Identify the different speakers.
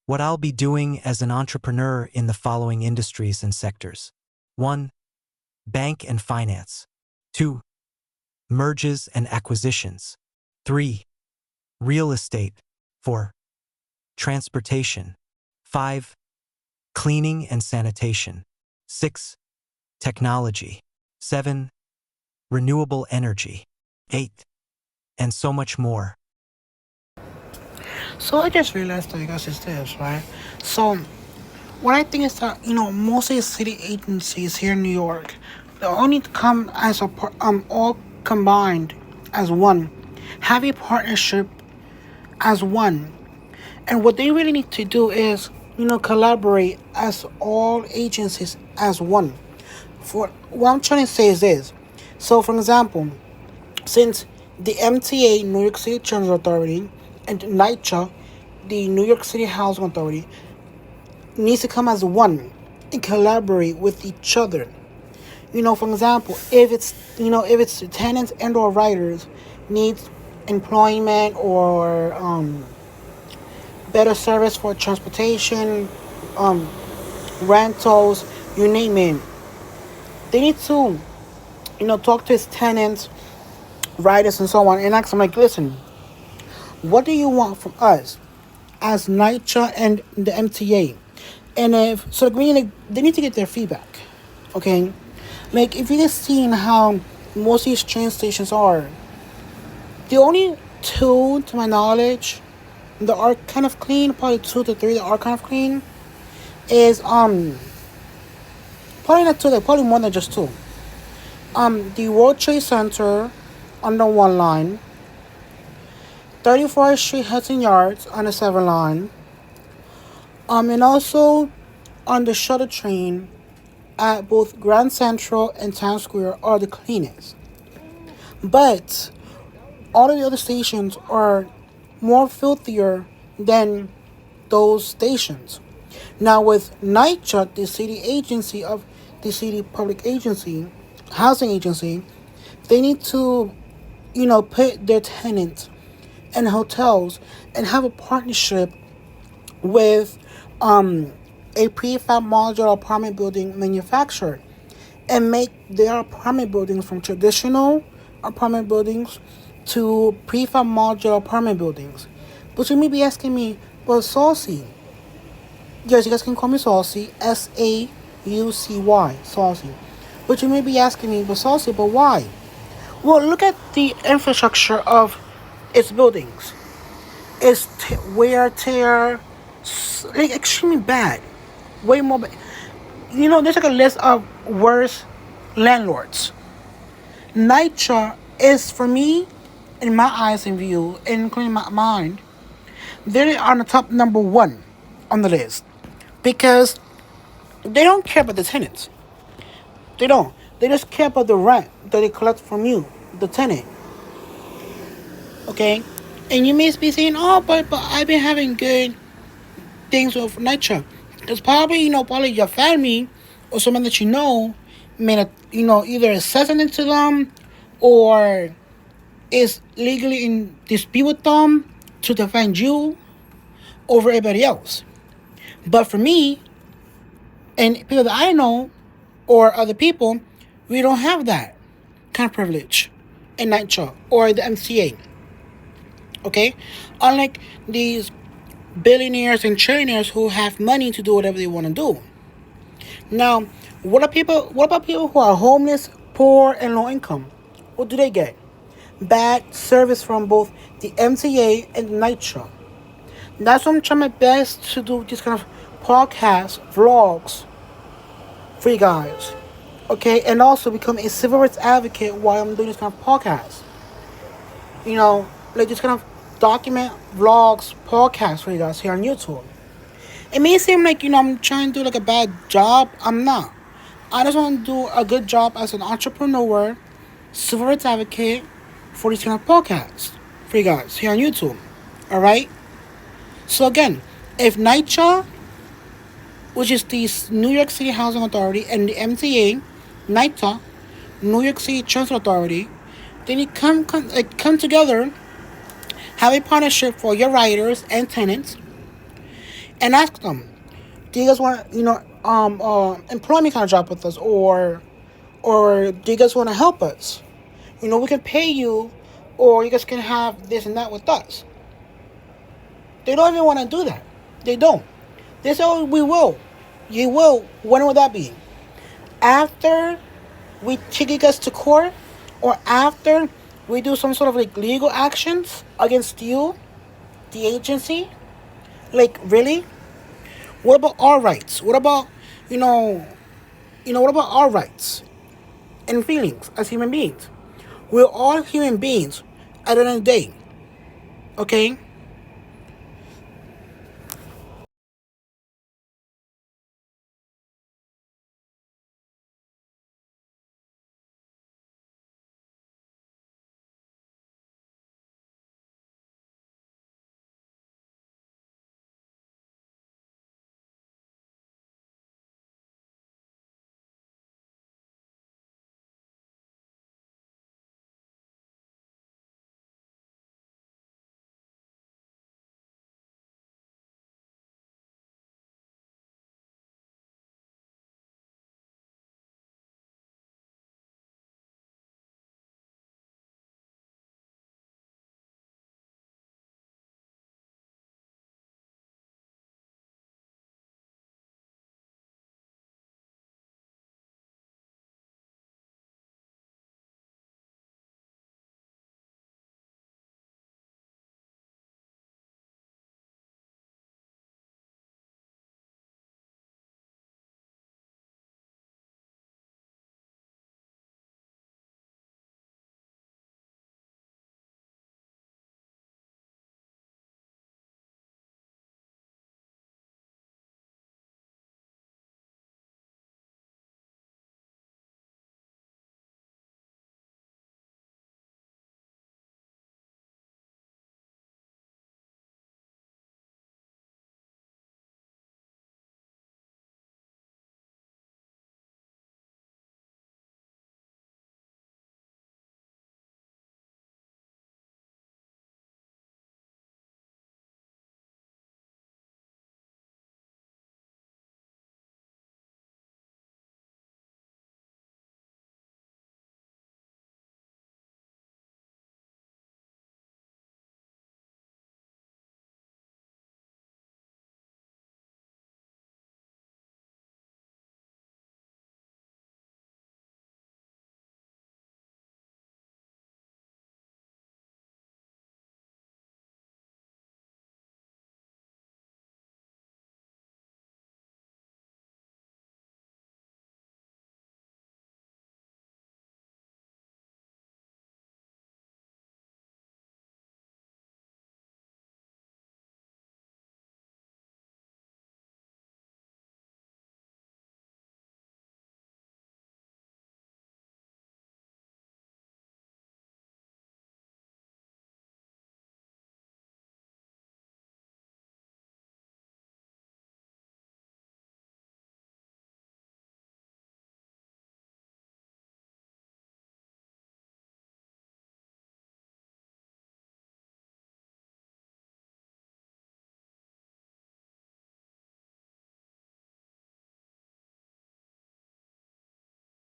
Speaker 1: What I'll be doing as an entrepreneur in the following industries and sectors. 1. Bank and finance. 2. Mergers and acquisitions. 3. Real estate. 4. Transportation. 5. Cleaning and sanitation. 6. Technology. 7. Renewable energy. 8. And so much more.
Speaker 2: So I just realized that I guess it's this, right? So what I think is that most of the city agencies here in New York, they all need to come as all combined as one, have a partnership as one, and what they really need to do is collaborate as all agencies as one. For what I'm trying to say is this. So, for example, since the MTA, New York City Transit Authority, and NYCHA, the New York City Housing Authority, needs to come as one and collaborate with each other. For example, if it's tenants and or riders needs employment or better service for transportation, um, rentals, you name it, they need to talk to his tenants, riders, and so on, and ask them like, listen, what do you want from us as NYCHA and the MTA? And if so, they need to get their feedback. Okay, like if you just seen how most of these train stations are, the only two, to my knowledge, that are kind of clean, probably two to three that are kind of clean, is probably not two, probably more than just two. The World Trade Center on the one line, 34th Street Hudson Yards on the 7 line, and also on the shuttle train at both Grand Central and Times Square are the cleanest. But all of the other stations are more filthier than those stations. Now with NYCHA, the city public agency, housing agency, they need to, put their tenants and hotels and have a partnership with a prefab modular apartment building manufacturer and make their apartment buildings from traditional apartment buildings to prefab modular apartment buildings. But you may be asking me, well, Saucy, yes, you guys can call me Saucy, Saucy, Saucy. But you may be asking me, but Saucy, but why? Well, look at the infrastructure of its buildings. It's wear tear, like extremely bad, way more bad. There's like a list of worst landlords. NYCHA is, for me, in my eyes and view, including my mind, they're on the top number one on the list because they don't care about the tenants. They don't. They just care about the rent that they collect from you, the tenant. Okay, and you may be saying, "Oh, but I've been having good things with NYCHA." It's probably probably your family or someone that may not either says something to them or is legally in dispute with them to defend you over everybody else. But for me and people that I know or other people, we don't have that kind of privilege in NYCHA or the MCA. Okay? Unlike these billionaires and trillionaires who have money to do whatever they want to do. Now, what about people who are homeless, poor, and low income? What do they get? Bad service from both the MTA and NYCHA. That's why I'm trying my best to do this kind of podcast, vlogs for you guys. Okay, and also become a civil rights advocate while I'm doing this kind of podcast. Like this kind of document, vlogs, podcasts for you guys here on YouTube. It may seem like, I'm trying to do like a bad job. I'm not. I just want to do a good job as an entrepreneur, civil rights advocate for this kind of podcast for you guys here on YouTube. Alright? So again, if NYCHA, which is the New York City Housing Authority, and the MTA, NYTA, New York City Transit Authority, they need come together, have a partnership for your riders and tenants, and ask them, do you guys want, employment contract with us, or do you guys want to help us? We can pay you, or you guys can have this and that with us. They don't even want to do that. They don't. They say, oh, we will. You will. When will that be? After we take you guys to court, or after we do some sort of like legal actions against you, the agency? Like, really? What about our rights? What about, you know, what about our rights and feelings as human beings? We're all human beings at the end of the day. Okay?